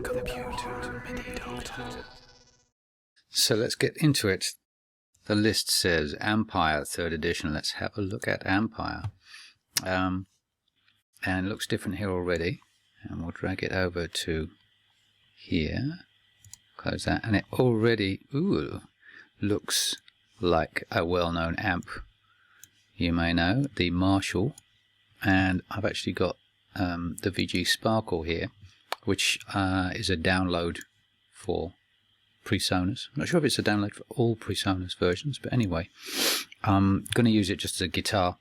the computer MIDI doctor. So let's get into it. The list says Ampire 3rd edition. Let's have a look at Ampire. And it looks different here already. And we'll drag it over to here. Close that. And it already looks like a well-known amp. You may know, the Marshall. And I've actually got the VG Sparkle here, which is a download for PreSonus. I'm not sure if it's a download for all PreSonus versions, but anyway, I'm going to use it just as a guitar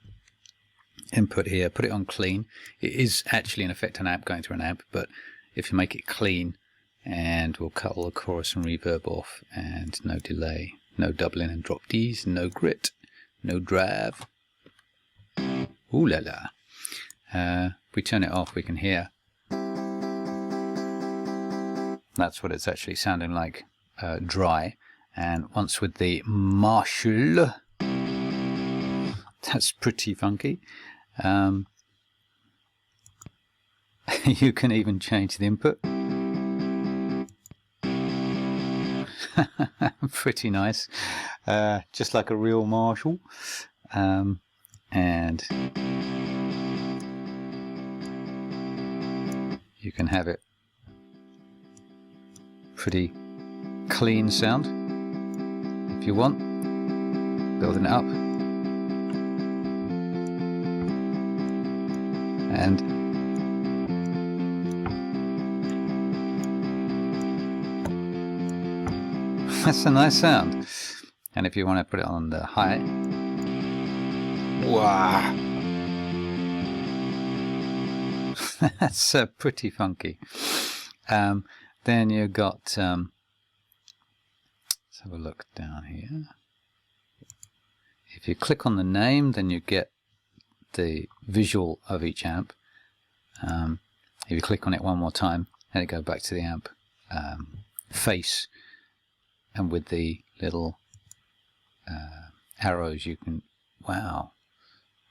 input here. Put it on clean. It is actually in effect an amp going through an amp, but if you make it clean, and we'll cut all the chorus and reverb off, and no delay, no doubling and drop Ds, no grit, no drive. Ooh la la. If we turn it off, we can hear. That's what it's actually sounding like, dry. And once with the Marshall, that's pretty funky. You can even change the input. Pretty nice. Just like a real Marshall. And you can have it pretty clean sound if you want, building it up, and that's a nice sound. And if you want to put it on the high, wow, that's pretty funky. Then you've got, let's have a look down here. If you click on the name, then you get the visual of each amp. If you click on it one more time, then it goes back to the amp face, and with the little arrows, you can, wow,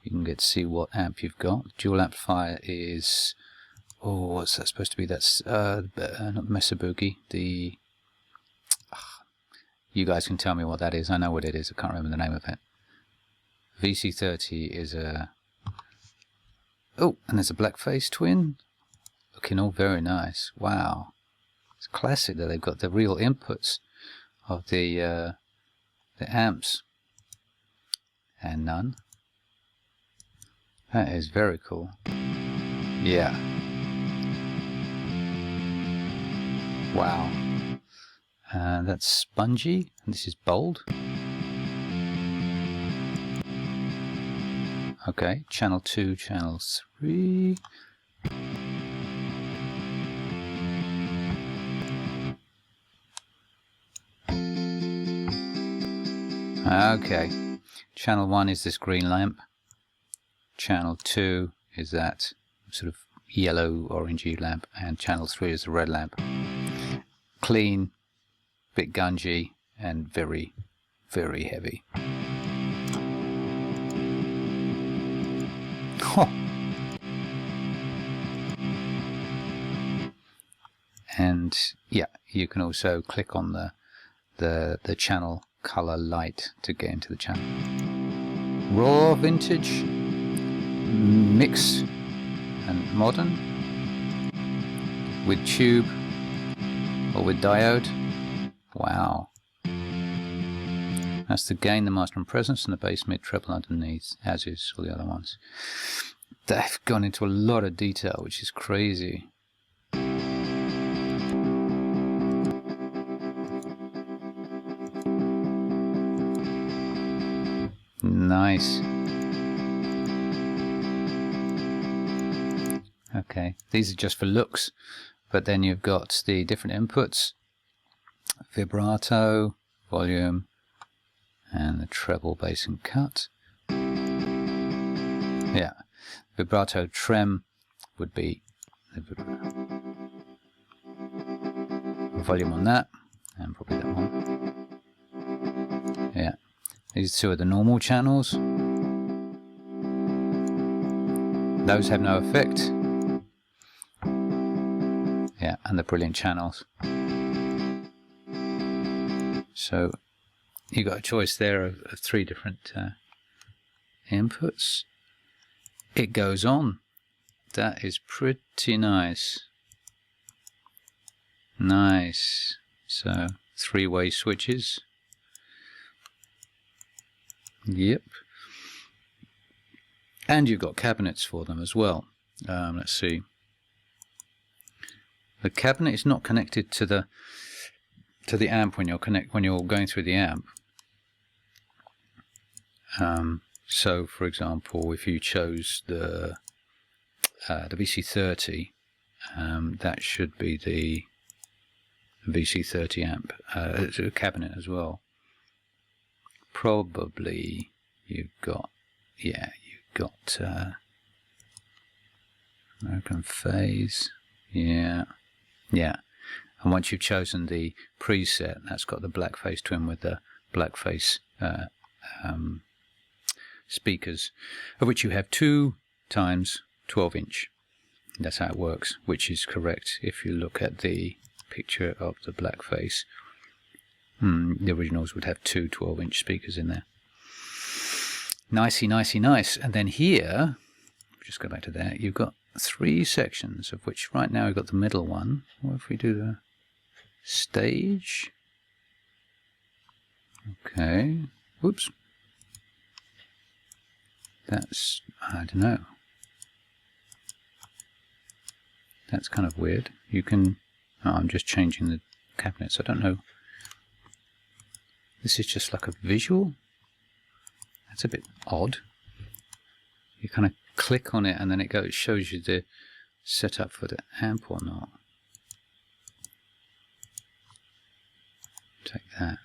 you can get to see what amp you've got. Dual amplifier is, oh, what's that supposed to be? That's not Mesabuki. The you guys can tell me what that is. I know what it is. I can't remember the name of it. VC30 is a, oh, and there's a blackface twin, looking all very nice. Wow, it's classic that they've got the real inputs of the amps, and none. That is very cool. Yeah. Wow. That's spongy, and this is bold. Okay, channel 2, channel 3. Okay, channel 1 is this green lamp. Channel 2 is that sort of yellow orangey lamp, and channel 3 is the red lamp. Clean, bit gungy, and very, very heavy. Oh. And yeah, you can also click on the channel color light to get into the channel. Raw, vintage, mix, and modern, with tube or with diode. Wow. That's the gain, the master and presence, and the bass, mid, treble underneath, as is all the other ones. They've gone into a lot of detail, which is crazy. Nice. Okay, these are just for looks, but then you've got the different inputs, vibrato, volume, and the treble, bass, and cut. Yeah, vibrato trem would be the volume on that, and probably that one. Yeah, these two are the normal channels. Those have no effect. Yeah, and the brilliant channels. So you got a choice there of 3 different inputs. It goes on. That is pretty nice. Nice. So 3-way switches. Yep. And you've got cabinets for them as well. Let's see. The cabinet is not connected to the amp when you're going through the amp. So, for example, if you chose the VC30, that should be the VC30 amp. It's a cabinet as well. Probably you've got American phase. Yeah. And once you've chosen the preset, that's got the black face twin with the black face speakers, of which you have 2 times 12-inch. That's how it works, which is correct if you look at the picture of the black face. The originals would have 2 12-inch speakers in there. Nicey, nicey, nice. And then here, just go back to there, you've got 3 sections, of which right now we've got the middle one. What if we do the stage? Okay. Whoops. That's, I don't know. That's kind of weird. You can, I'm just changing the cabinets. I don't know. This is just like a visual. That's a bit odd. You kind of click on it and then it shows you the setup for the amp or not. Take that.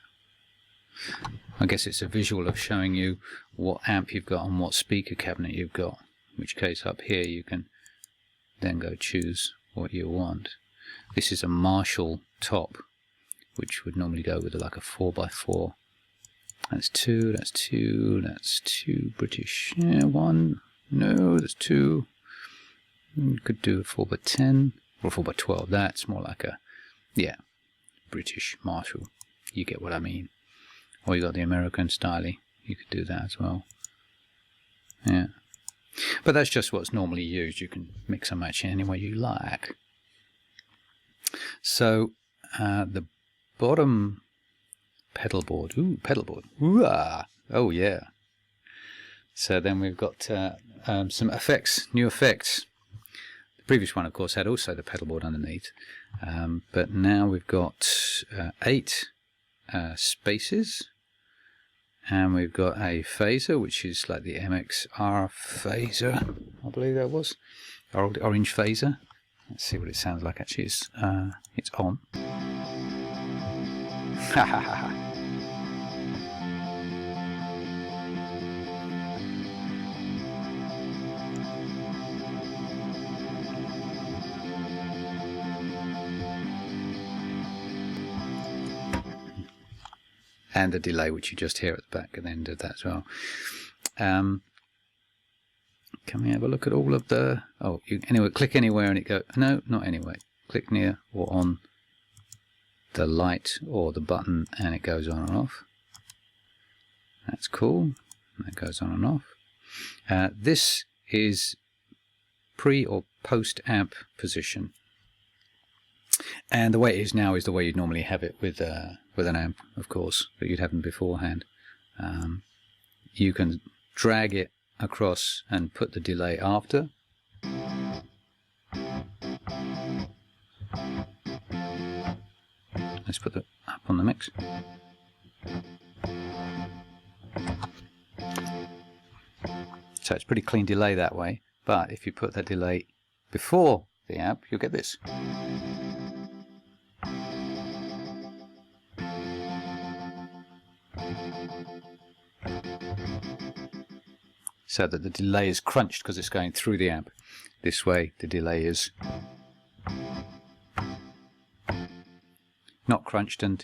I guess it's a visual of showing you what amp you've got and what speaker cabinet you've got. In which case up here you can then go choose what you want. This is a Marshall top, which would normally go with like a 4x4. That's 2, that's 2, that's 2 British. Yeah, 1. No, that's 2. You could do a 4x10 or 4x12. That's more like a, yeah, British Marshall. You get what I mean. Or you got the American styly. You could do that as well. Yeah. But that's just what's normally used. You can mix and match it any way you like. So the bottom pedalboard. Ooh, pedalboard. Ooh-ah. Oh yeah. So then we've got some effects, new effects. The previous one, of course, had also the pedalboard underneath. But now we've got 8 spaces. And we've got a phaser, which is like the MXR phaser, I believe that was. Orange phaser. Let's see what it sounds like actually. It's on. Ha ha ha ha. And the delay, which you just hear at the back, and then did that as well. Can we have a look at all of the? Oh, anyway, click anywhere and it go. No, not anywhere. Click near or on the light or the button, and it goes on and off. That's cool. And that goes on and off. This is pre or post amp position. And the way it is now is the way you'd normally have it with an amp, of course, but you'd have them beforehand. You can drag it across and put the delay after. Let's put that up on the mix. So it's pretty clean delay that way, but if you put that delay before the amp, you'll get this. So that the delay is crunched because it's going through the amp. This way the delay is not crunched and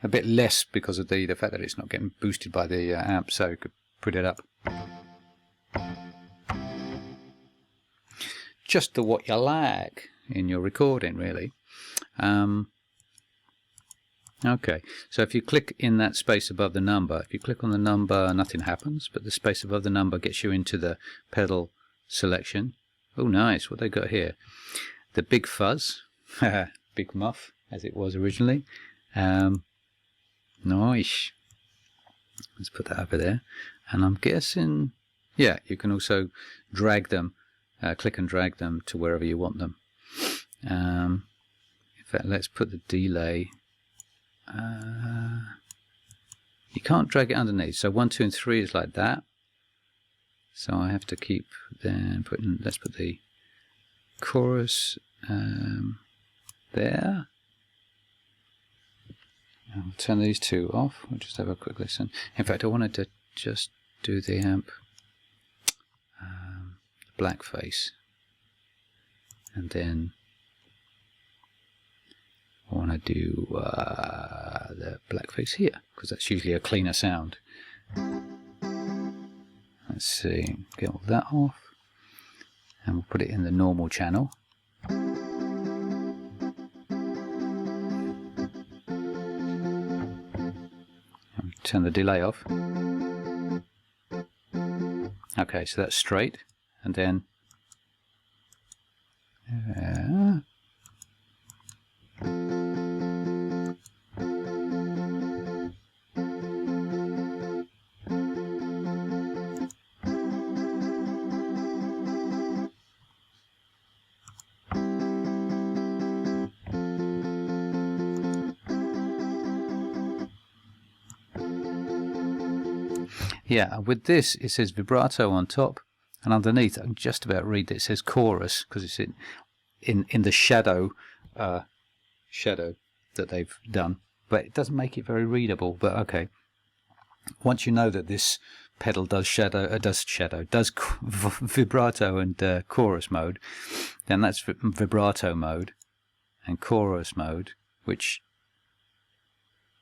a bit less because of the fact that it's not getting boosted by the amp, so you could put it up. Just the what you like. in your recording, really. Okay, so if you click in that space above the number, if you click on the number, nothing happens, but the space above the number gets you into the pedal selection. Oh, nice, what they got here. The big fuzz, big muff, as it was originally. Nice. Let's put that over there. And I'm guessing, yeah, you can also drag them, click and drag them to wherever you want them. In fact, let's put the delay. You can't drag it underneath, so 1, 2 and 3 is like that, so I have to keep then putting, let's put the chorus there. I'll turn these two off. We'll just have a quick listen. In fact, I wanted to just do the amp blackface, and then I want to do the blackface here, because that's usually a cleaner sound. Let's see, get all that off, and we'll put it in the normal channel. And turn the delay off. Okay, so that's straight, and then yeah, with this it says vibrato on top, and underneath I can just about read that it says chorus, because it's in the shadow that they've done, but it doesn't make it very readable. But okay, once you know that this pedal does vibrato and chorus mode, then that's vibrato mode and chorus mode, which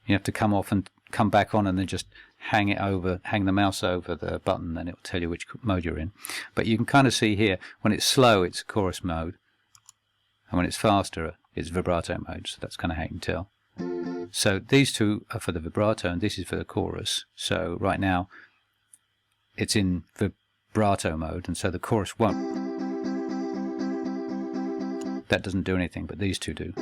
you have to come off and come back on, and then just hang the mouse over the button, and it will tell you which mode you're in. But you can kind of see here, when it's slow it's chorus mode, and when it's faster it's vibrato mode, so that's kind of how you can tell. So these two are for the vibrato and this is for the chorus. So right now it's in vibrato mode, and so the chorus won't. That doesn't do anything, but these two do.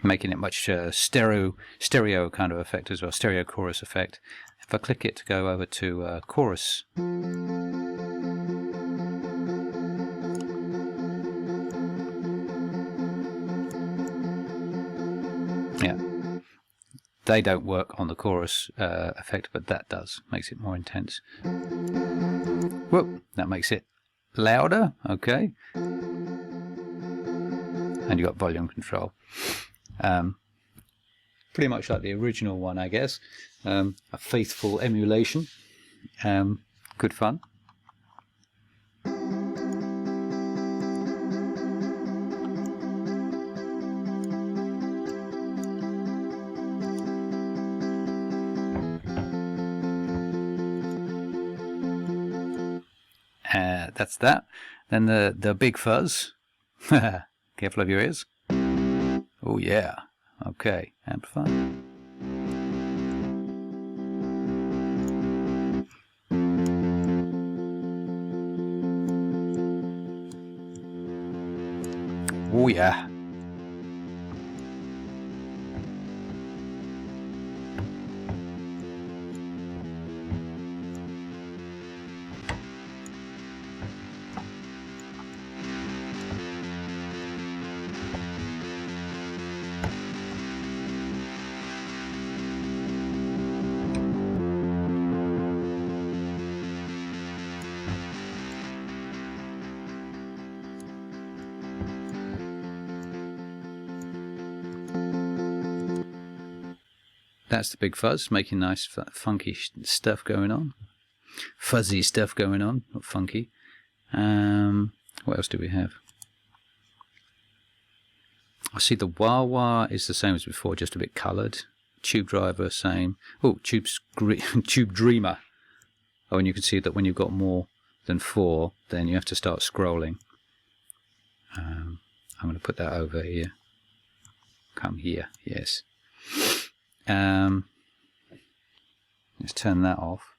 Making it much stereo kind of effect as well, stereo chorus effect. If I click it to go over to chorus, yeah, they don't work on the chorus effect, but that does, makes it more intense. Whoop, that makes it louder, okay. And you got volume control. Pretty much like the original one, I guess. A faithful emulation. Good fun. That's that. Then the big fuzz. Careful of your ears. Oh yeah. Okay, amplify. Oh yeah. That's the big fuzz, making nice funky stuff going on. Fuzzy stuff going on, not funky. What else do we have? I see the wah-wah is the same as before, just a bit coloured. Tube driver, same. Oh, tube dreamer. Oh, and you can see that when you've got more than 4, then you have to start scrolling. I'm going to put that over here. Come here, yes. Let's turn that off.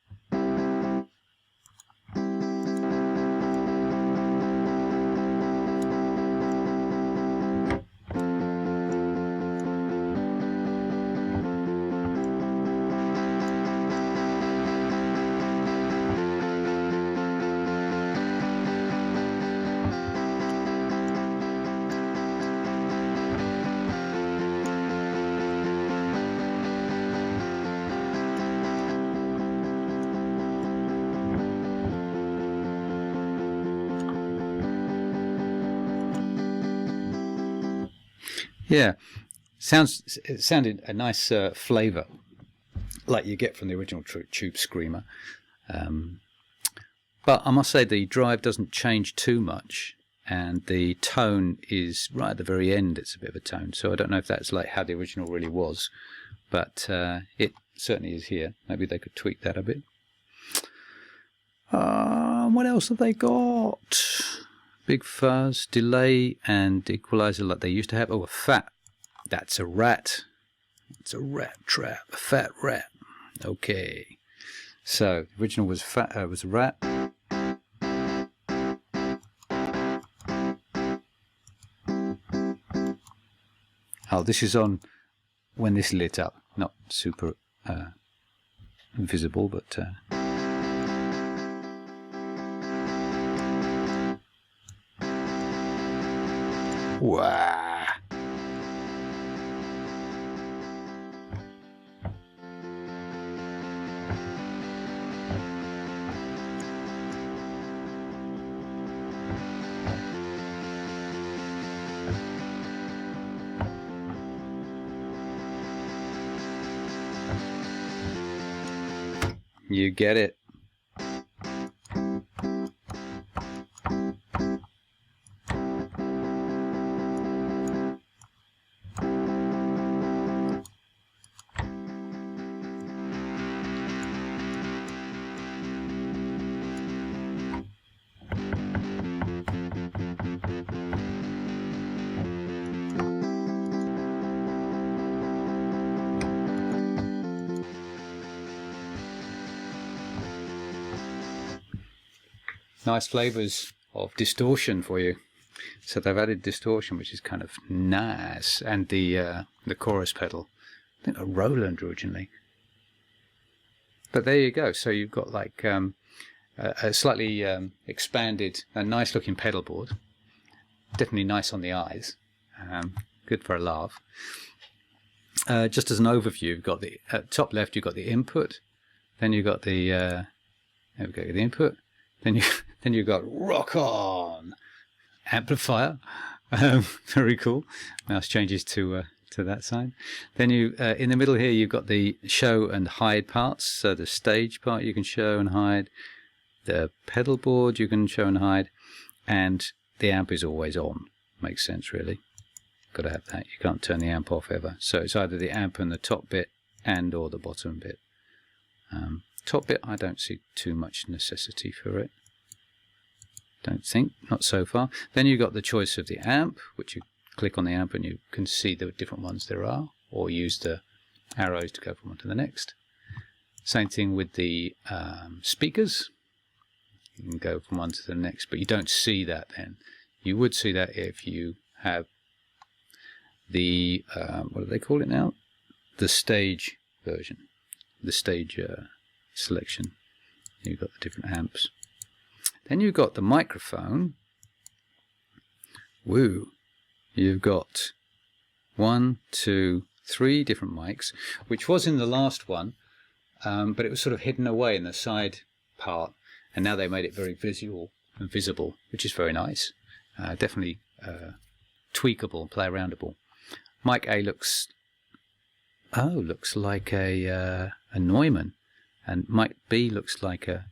Yeah, it sounded a nice flavour, like you get from the original Tube Screamer. But I must say the drive doesn't change too much, and the tone is right at the very end. It's a bit of a tone, so I don't know if that's like how the original really was, but it certainly is here. Maybe they could tweak that a bit. What else have they got? Big fuzz, delay, and equalizer like they used to have. Oh, a fat. That's a rat. It's a rat trap. A fat rat. Okay. So the original was fat. Was a rat. Oh, this is on when this lit up. Not super visible, but. Wow. You get it. Nice flavours of distortion for you. So they've added distortion, which is kind of nice, and the chorus pedal. I think a Roland originally. But there you go. So you've got like a slightly expanded, a nice looking pedal board. Definitely nice on the eyes. Good for a laugh. Just as an overview, you've got the top left. You've got the input. Then you've got the there we go. The input. Then you've got rock on amplifier. Very cool. Mouse changes to that side. Then you in the middle here you've got the show and hide parts. So the stage part you can show and hide. The pedal board you can show and hide, and the amp is always on. Makes sense, really. Got to have that. You can't turn the amp off ever. So it's either the amp and the top bit and or the bottom bit. Top bit, I don't see too much necessity for it. Don't think, not so far. Then you've got the choice of the amp, which you click on the amp and you can see the different ones there are, or use the arrows to go from one to the next. Same thing with the speakers. You can go from one to the next, but you don't see that then. You would see that if you have the, what do they call it now? The stage version. The stage selection. You've got the different amps. Then you've got the microphone. Woo! You've got 1, 2, 3 different mics, which was in the last one, but it was sort of hidden away in the side part, and now they made it very visual and visible, which is very nice. Definitely tweakable, play aroundable. Mic A looks like a Neumann, and mic B looks like a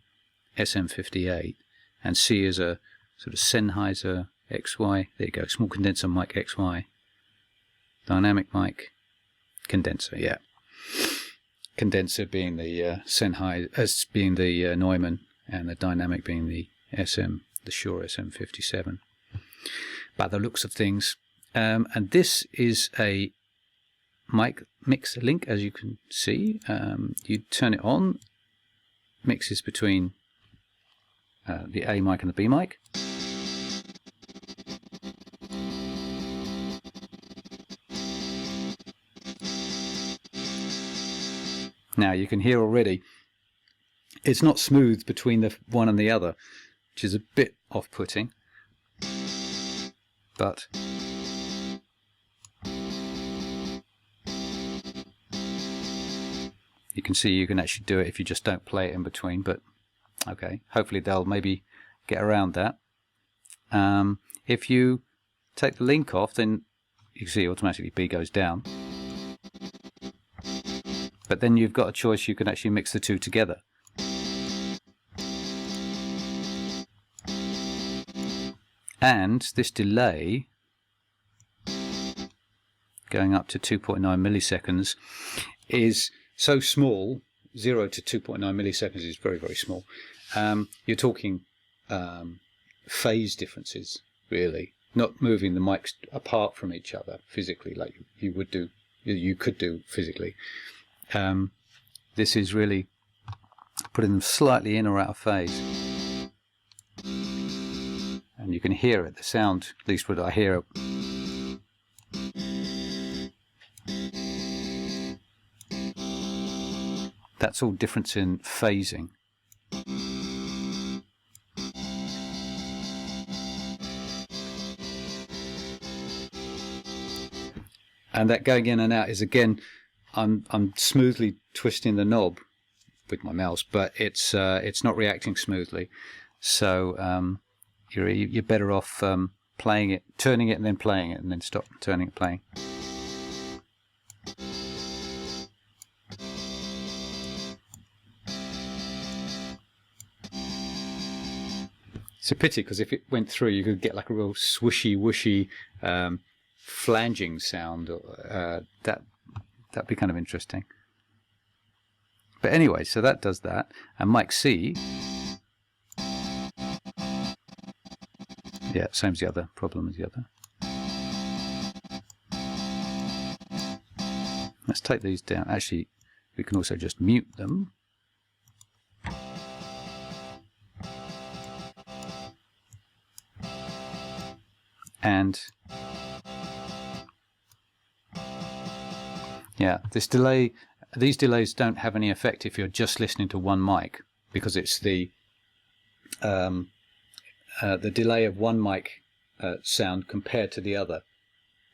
SM58, and C is a sort of Sennheiser XY. There you go, small condenser mic XY. Dynamic mic, condenser, yeah. Condenser being the Sennheiser, being the Neumann, and the dynamic being the Shure SM57. By the looks of things, and this is a mic mix link, as you can see. You turn it on, mixes between the A mic and the B mic. Now you can hear already it's not smooth between the one and the other, which is a bit off-putting, but you can see you can actually do it if you just don't play it in between. But okay, hopefully they'll maybe get around that. If you take the link off, then you can see automatically B goes down. But then you've got a choice, you can actually mix the two together. And this delay, going up to 2.9 milliseconds, is so small. 0 to 2.9 milliseconds is very, very small. You're talking phase differences, really, not moving the mics apart from each other physically like you would do, you could do physically. This is really putting them slightly in or out of phase, and you can hear it, the sound, at least what I hear. That's all difference in phasing. And that going in and out is, again, I'm smoothly twisting the knob with my mouse, but it's not reacting smoothly. So you're better off playing it, turning it, and then playing it, and then stop, turning it, playing. It's a pity, because if it went through, you could get like a real swooshy, whooshy, flanging sound. That'd be kind of interesting. But anyway, so that does that. And mic C, yeah, same as the other, problem as the other. Let's take these down. Actually, we can also just mute them. And yeah, this delay, these delays don't have any effect if you're just listening to one mic, because it's the delay of one mic sound compared to the other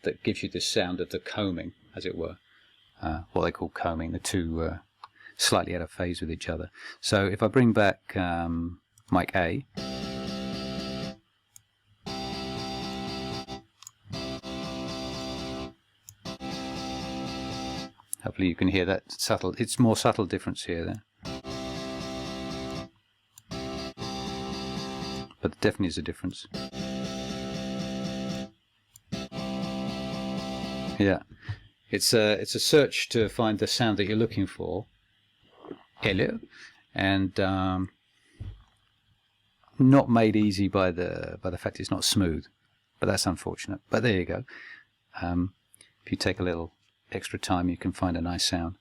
that gives you this sound of the combing, as it were. What they call combing, the two slightly out of phase with each other. So if I bring back mic A, hopefully you can hear that subtle, it's more subtle difference here then. But there definitely is a difference. Yeah, it's a search to find the sound that you're looking for. Hello, and not made easy by the fact it's not smooth, but that's unfortunate. But there you go. If you take a little extra time, you can find a nice sound.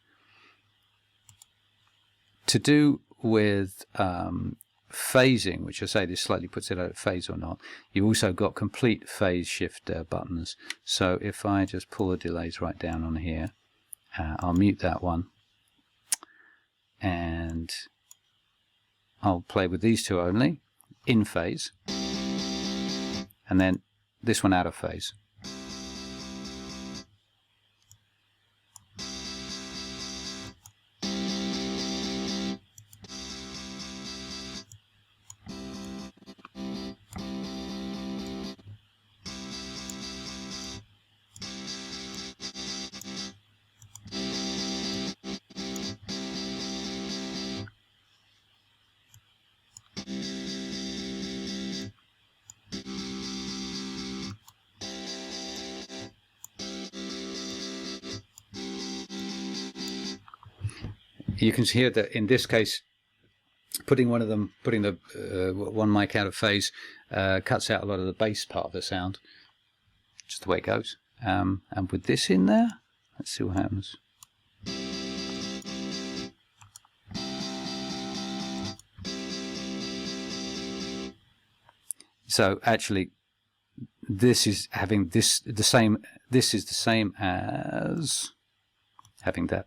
To do with phasing, which I say this slightly puts it out of phase or not, you've also got complete phase shift buttons. So if I just pull the delays right down on here, I'll mute that one, and I'll play with these two only, in phase, and then this one out of phase. you can hear that in this case, putting the one mic out of phase cuts out a lot of the bass part of the sound. Just the way it goes. And with this in there, let's see what happens. So actually, this is having this the same. This is the same as having that.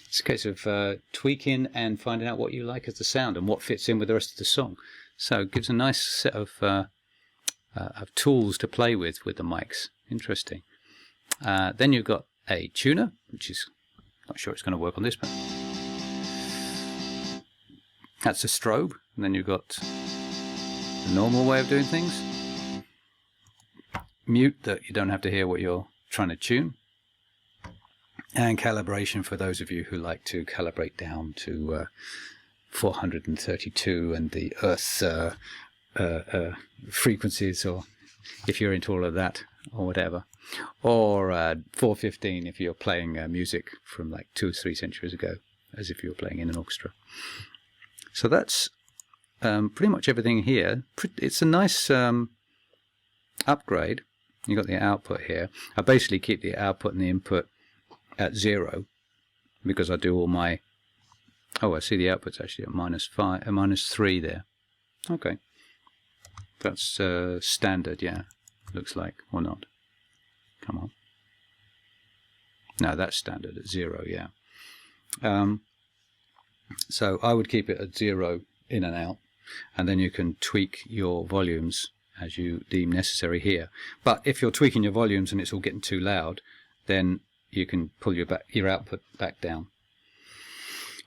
It's a case of tweaking and finding out what you like as the sound and what fits in with the rest of the song. So it gives a nice set of tools to play with the mics. Interesting. Then you've got a tuner, which is not sure it's going to work on this, but that's a strobe. And then you've got the normal way of doing things. Mute, that you don't have to hear what you're trying to tune. And calibration for those of you who like to calibrate down to 432 and the Earth's frequencies, or if you're into all of that or whatever, or 415 if you're playing music from like 2 or 3 centuries ago, as if you were playing in an orchestra. So that's pretty much everything here. It's a nice upgrade. You've got the output here. I basically keep the output and the input at 0 because I do all my... Oh, I see the output's actually at -3 there. Okay. That's standard, yeah. Looks like, or not. Come on. No, that's standard at 0, yeah. So I would keep it at 0 in and out, and then you can tweak your volumes as you deem necessary here. But if you're tweaking your volumes and it's all getting too loud, then you can pull your output back down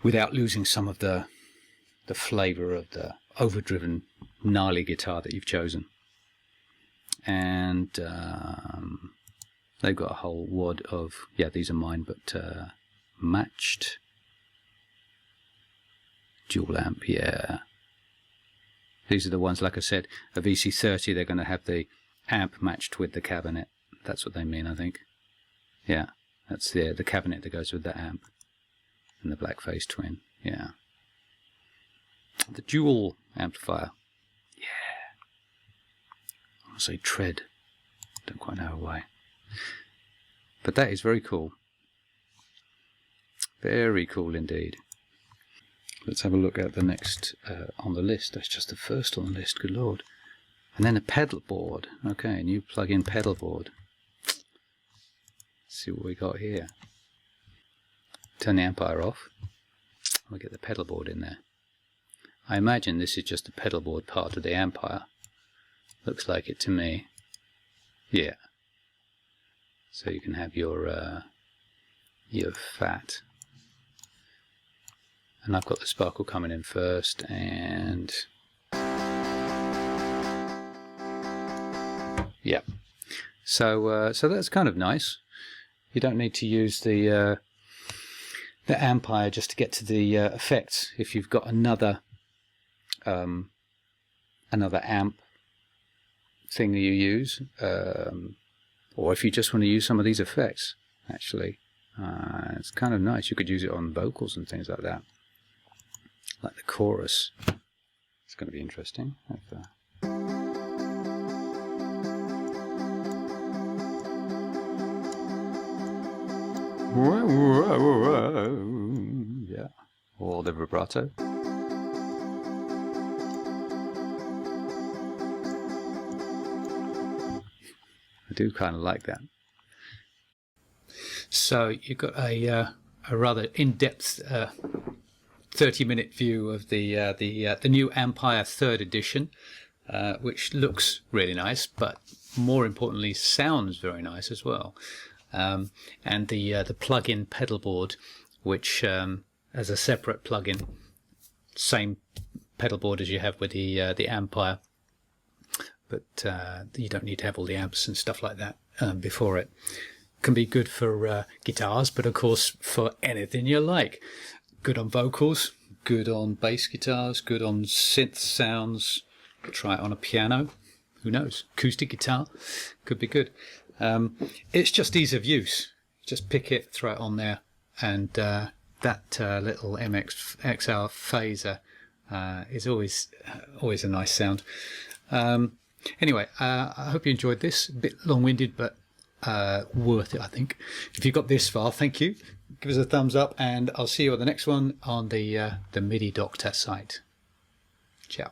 without losing some of the flavour of the overdriven, gnarly guitar that you've chosen. And they've got a whole wad of, yeah, these are mine, but matched dual amp, yeah. These are the ones, like I said, a VC30, they're going to have the amp matched with the cabinet. That's what they mean, I think. Yeah, that's the cabinet that goes with the amp. And the black-faced twin, yeah. The dual amplifier, yeah. I want to say tread, don't quite know why. But that is very cool. Very cool indeed. Let's have a look at the next on the list. That's just the first on the list, good lord. And then a pedal board. Okay, new plug-in pedal board. Let's see what we got here. Turn the Ampire off. We'll get the pedal board in there. I imagine this is just the pedal board part of the Ampire. Looks like it to me. Yeah. So you can have your fat. And I've got the sparkle coming in first, and yeah. So that's kind of nice. You don't need to use the Ampire just to get to the effects. If you've got another amp thing that you use, or if you just want to use some of these effects, actually, it's kind of nice. You could use it on vocals and things like that, like the chorus. It's going to be interesting. Yeah, or the vibrato. I do kind of like that. So you've got a rather in-depth 30-minute view of the new Ampire 3rd edition, which looks really nice, but more importantly sounds very nice as well. And the plug-in pedal board, which as a separate plug-in, same pedal board as you have with the Ampire, but you don't need to have all the amps and stuff like that before it. can be good for guitars, but of course for anything you like. Good on vocals, good on bass guitars, good on synth sounds. Try it on a piano. Who knows? Acoustic guitar could be good. It's just ease of use. Just pick it, throw it on there, and that little MXR phaser is always a nice sound. Anyway, I hope you enjoyed this. A bit long-winded, but worth it, I think. If you got this far, thank you. Give us a thumbs up, and I'll see you on the next one on the MIDI Doctor site. Ciao.